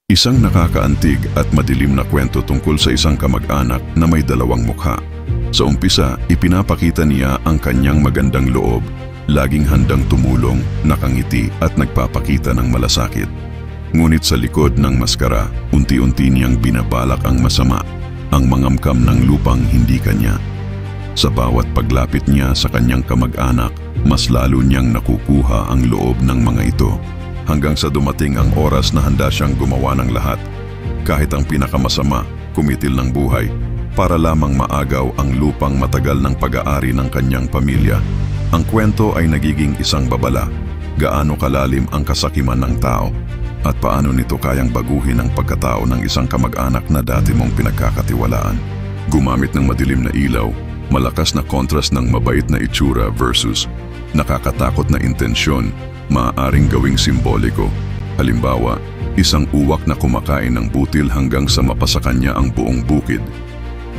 Isang nakakaantig at madilim na kwento tungkol sa isang kamag-anak na may dalawang mukha. Sa umpisa, ipinapakita niya ang kanyang magandang loob, laging handang tumulong, nakangiti at nagpapakita ng malasakit. Ngunit sa likod ng maskara, unti-unti niyang binabalak ang masama, ang mangamkam ng lupang hindi kanya. Sa bawat paglapit niya sa kanyang kamag-anak, mas lalo niyang nakukuha ang loob ng mga ito. Hanggang sa dumating ang oras na handa siyang gumawa ng lahat, kahit ang pinakamasama, kumitil ng buhay, para lamang maagaw ang lupang matagal ng pag-aari ng kanyang pamilya. Ang kwento ay nagiging isang babala, gaano kalalim ang kasakiman ng tao, at paano nito kayang baguhin ang pagkatao ng isang kamag-anak na dati mong pinagkakatiwalaan. Gumamit ng madilim na ilaw, malakas na kontrast ng mabait na itsura versus nakakatakot na intensyon, maaaring gawing simboliko. Halimbawa, isang uwak na kumakain ng butil hanggang sa mapasa kanya ang buong bukid.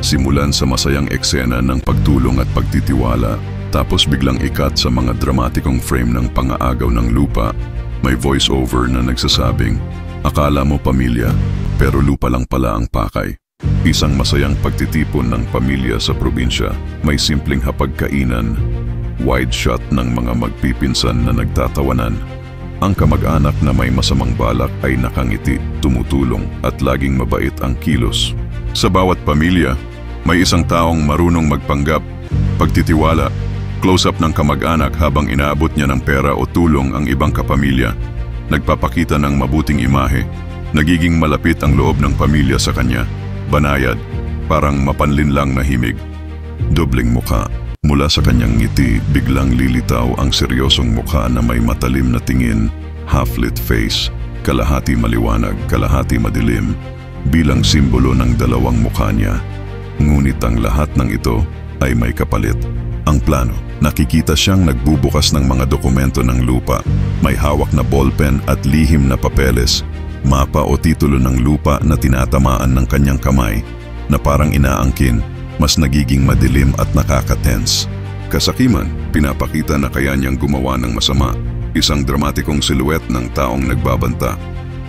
Simulan sa masayang eksena ng pagtulong at pagtitiwala, tapos biglang ikat sa mga dramatikong frame ng pangaagaw ng lupa. May voice-over na nagsasabing, "Akala mo pamilya, pero lupa lang pala ang pakay." Isang masayang pagtitipon ng pamilya sa probinsya, may simpleng hapagkainan, wide shot ng mga magpipinsan na nagtatawanan. Ang kamag-anak na may masamang balak ay nakangiti, tumutulong at laging mabait ang kilos. Sa bawat pamilya, may isang taong marunong magpanggap, pagtitiwala, close-up ng kamag-anak habang inaabot niya ng pera o tulong ang ibang kapamilya. Nagpapakita ng mabuting imahe, nagiging malapit ang loob ng pamilya sa kanya. Banayad, parang mapanlinlang na himig. Dobling mukha. Mula sa kanyang ngiti, biglang lilitaw ang seryosong mukha na may matalim na tingin, half-lit face, kalahati maliwanag, kalahati madilim, bilang simbolo ng dalawang mukha niya. Ngunit ang lahat ng ito ay may kapalit. Ang plano, nakikita siyang nagbubukas ng mga dokumento ng lupa, may hawak na ballpen at lihim na papeles, mapa o titulo ng lupa na tinatamaan ng kanyang kamay, na parang inaangkin, mas nagiging madilim at nakaka-tense. Kasakiman, pinapakita na kaya niyang gumawa ng masama, isang dramatikong silhouette ng taong nagbabanta,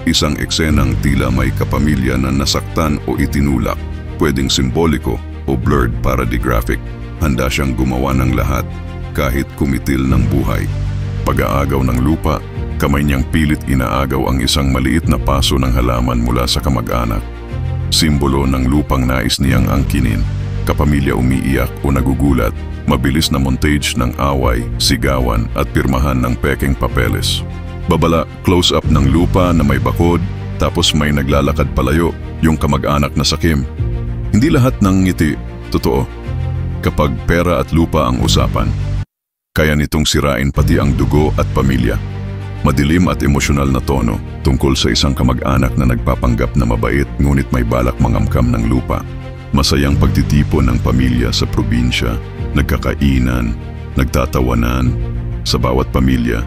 isang eksenang tila may kapamilya na nasaktan o itinulak, pwedeng simboliko o blurred para di graphic. Handa siyang gumawa ng lahat, kahit kumitil ng buhay. Pag-aagaw ng lupa, kamay niyang pilit inaagaw ang isang maliit na paso ng halaman mula sa kamag-anak. Simbolo ng lupang nais niyang angkinin. Kapamilya umiiyak o nagugulat, mabilis na montage ng away, sigawan at pirmahan ng pekeng papeles. Babala, close-up ng lupa na may bakod, tapos may naglalakad palayo, yung kamag-anak na sakim. Hindi lahat ng ngiti, totoo. Kapag pera at lupa ang usapan, kaya nitong sirain pati ang dugo at pamilya. Madilim at emosyonal na tono tungkol sa isang kamag-anak na nagpapanggap na mabait ngunit may balak mangamkam ng lupa. Masayang pagtitipon ng pamilya sa probinsya, nagkakainan, nagtatawanan. Sa bawat pamilya,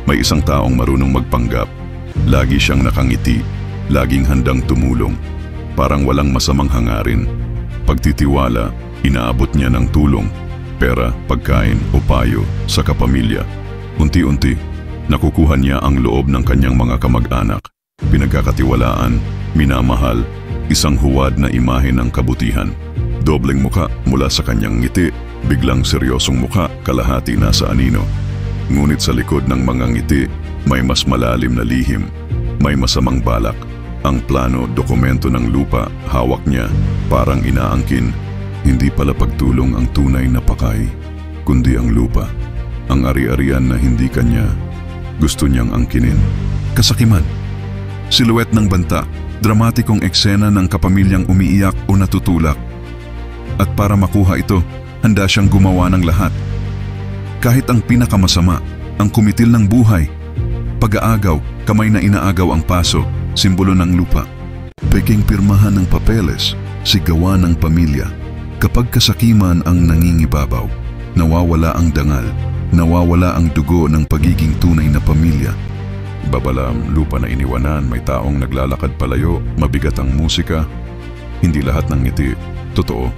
may isang taong marunong magpanggap. Lagi siyang nakangiti, laging handang tumulong. Parang walang masamang hangarin. Pagtitiwala, inaabot niya ng tulong, pera, pagkain o payo sa kapamilya. Unti-unti, nakukuha niya ang loob ng kanyang mga kamag-anak. Pinagkakatiwalaan, minamahal, isang huwad na imahe ng kabutihan. Dobleng mukha mula sa kanyang ngiti, biglang seryosong mukha, kalahati nasa anino. Ngunit sa likod ng mga ngiti, may mas malalim na lihim, may masamang balak. Ang plano, dokumento ng lupa, hawak niya, parang inaangkin. Hindi pala pagtulong ang tunay na pakay, kundi ang lupa, ang ari-arian na hindi kanya gusto niyang angkinin. Kasakiman, silhouette ng banta, dramatikong eksena ng kapamilyang umiiyak o natutulak. At para makuha ito, handa siyang gumawa ng lahat. Kahit ang pinakamasama, ang kumitil ng buhay. Pag-aagaw, kamay na inaagaw ang paso, simbolo ng lupa. Peking pirmahan ng papeles, sigawan ng pamilya. Kapag kasakiman ang nangingibabaw, nawawala ang dangal, nawawala ang dugo ng pagiging tunay na pamilya. Babalam, lupa na iniwanan, may taong naglalakad palayo, mabigat ang musika. Hindi lahat ng ngiti, totoo.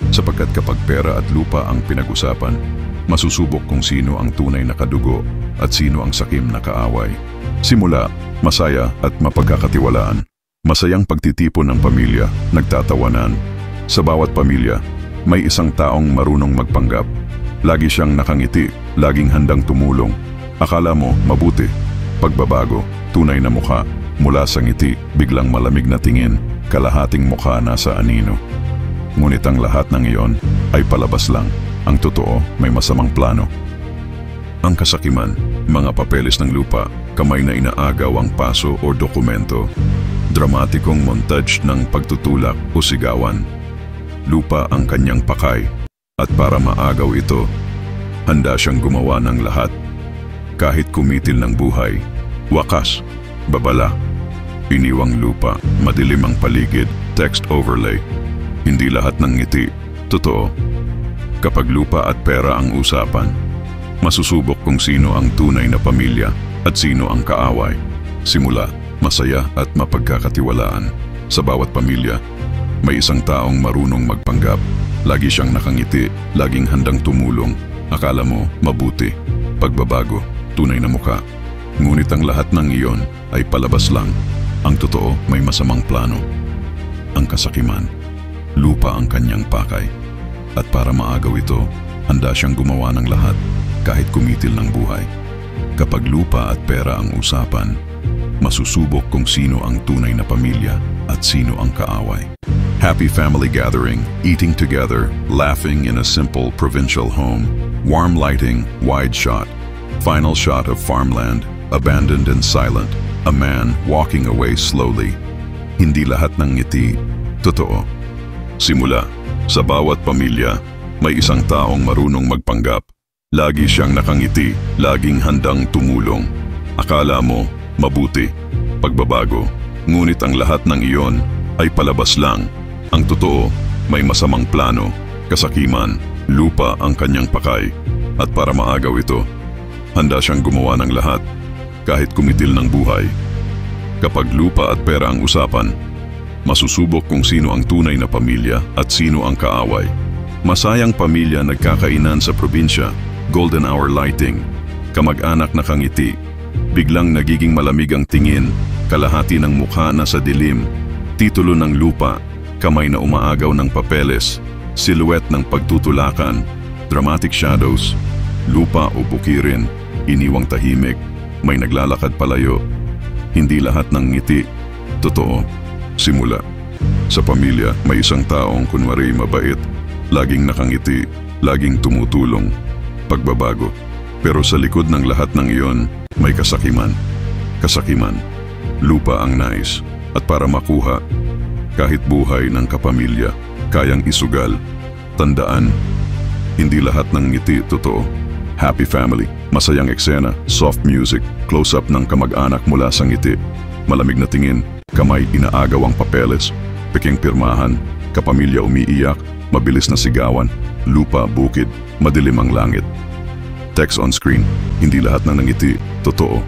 Sapagkat kapag pera at lupa ang pinag-usapan, masusubok kung sino ang tunay na kadugo at sino ang sakim na kaaway. Simula, masaya at mapagkakatiwalaan. Masayang pagtitipon ng pamilya, nagtatawanan. Sa bawat pamilya, may isang taong marunong magpanggap. Lagi siyang nakangiti, laging handang tumulong. Akala mo, mabuti. Pagbabago, tunay na mukha. Mula sa ngiti, biglang malamig na tingin, kalahating mukha nasa anino. Ngunit ang lahat ng iyon ay palabas lang. Ang totoo, may masamang plano. Ang kasakiman, mga papeles ng lupa, kamay na inaagaw ang paso o dokumento. Dramatikong montage ng pagtutulak o sigawan. Lupa ang kanyang pakay, at para maagaw ito, handa siyang gumawa ng lahat. Kahit kumitil ng buhay, wakas, babala, iniwang lupa, madilim ang paligid, text overlay. Hindi lahat ng ngiti, totoo. Kapag lupa at pera ang usapan, masusubok kung sino ang tunay na pamilya at sino ang kaaway. Simula, masaya at mapagkakatiwalaan. Sa bawat pamilya, may isang taong marunong magpanggap. Lagi siyang nakangiti, laging handang tumulong. Akala mo, mabuti. Pagbabago, tunay na mukha. Ngunit ang lahat ng iyon ay palabas lang. Ang totoo, may masamang plano. Ang kasakiman, lupa ang kanyang pakay. At para maagaw ito, handa siyang gumawa ng lahat, kahit kumitil ng buhay. Kapag lupa at pera ang usapan, masusubok kung sino ang tunay na pamilya at sino ang kaaway. Happy family gathering, eating together, laughing in a simple provincial home, warm lighting, wide shot, final shot of farmland, abandoned and silent, a man walking away slowly. Hindi lahat ng ngiti, totoo. Simula, sa bawat pamilya, may isang taong marunong magpanggap. Lagi siyang nakangiti, laging handang tumulong. Akala mo, mabuti, pagbabago. Ngunit ang lahat ng iyon ay palabas lang. Ang totoo, may masamang plano, kasakiman, lupa ang kanyang pakay. At para maagaw ito, handa siyang gumawa ng lahat, kahit kumitil ng buhay. Kapag lupa at pera ang usapan, masusubok kung sino ang tunay na pamilya at sino ang kaaway. Masayang pamilya nagkakainan sa probinsya, golden hour lighting, kamag-anak nakangiti, biglang nagiging malamig ang tingin, kalahati ng mukha na sa dilim, titulo ng lupa, kamay na umaagaw ng papeles, silhouette ng pagtutulakan, dramatic shadows, lupa o bukirin, iniwang tahimik, may naglalakad palayo. Hindi lahat ng ngiti, totoo. Simula, sa pamilya may isang taong kunwari mabait, laging nakangiti, laging tumutulong, pagbabago. Pero sa likod ng lahat ng iyon, may kasakiman. Kasakiman, lupa ang nais. At para makuha, kahit buhay ng kapamilya, kayang isugal. Tandaan, hindi lahat ng ngiti totoo. Happy family, masayang eksena, soft music, close-up ng kamag-anak mula sa ngiti. Malamig na tingin, kamay inaagaw ang papeles, peking pirmahan, kapamilya umiiyak, mabilis na sigawan, lupa, bukid, madilim ang langit. Text on screen, hindi lahat ng nangiti, totoo.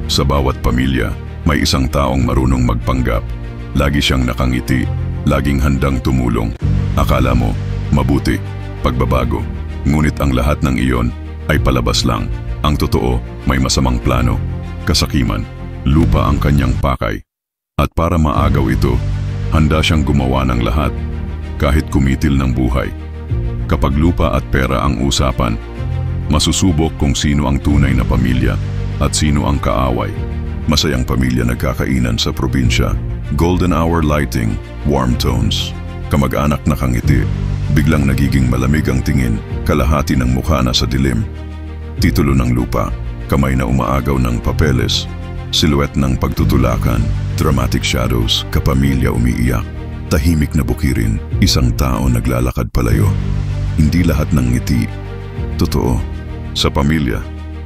Sa bawat pamilya, may isang taong marunong magpanggap. Lagi siyang nakangiti, laging handang tumulong. Akala mo, mabuti, pagbabago. Ngunit ang lahat ng iyon ay palabas lang. Ang totoo, may masamang plano, kasakiman, lupa ang kanyang pakay. At para maagaw ito, handa siyang gumawa ng lahat, kahit kumitil ng buhay. Kapag lupa at pera ang usapan, masusubok kung sino ang tunay na pamilya at sino ang kaaway. Masayang pamilya nagkakainan sa probinsya, golden hour lighting, warm tones, kamag-anak nakangiti, biglang nagiging malamig ang tingin, kalahati ng mukha na sa dilim. Titulo ng lupa, kamay na umaagaw ng papeles, silhouette ng pagtutulakan, dramatic shadows, kapamilya umiiyak, tahimik na bukirin, isang tao naglalakad palayo. Hindi lahat ng ngiti, totoo. Sa pamilya,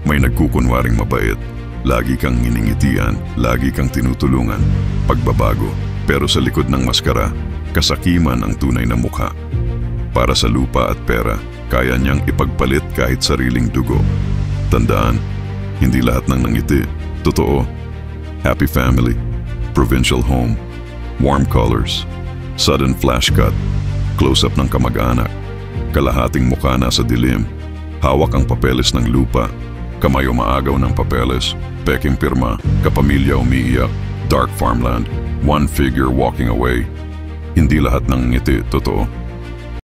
may nagkukunwaring mabait. Lagi kang iningitian, lagi kang tinutulungan, pagbabago. Pero sa likod ng maskara, kasakiman ang tunay na mukha. Para sa lupa at pera, kaya niyang ipagpalit kahit sariling dugo. Tandaan, hindi lahat ng nangiti, totoo. Happy family, provincial home, warm colors, sudden flash cut, close-up ng kamag-anak, kalahating mukha na sa dilim, hawak ang papeles ng lupa, kamay umaagaw ng papeles, peking pirma, kapamilya umiiyak, Dark farmland, one figure walking away. Hindi lahat ng ngiti totoo.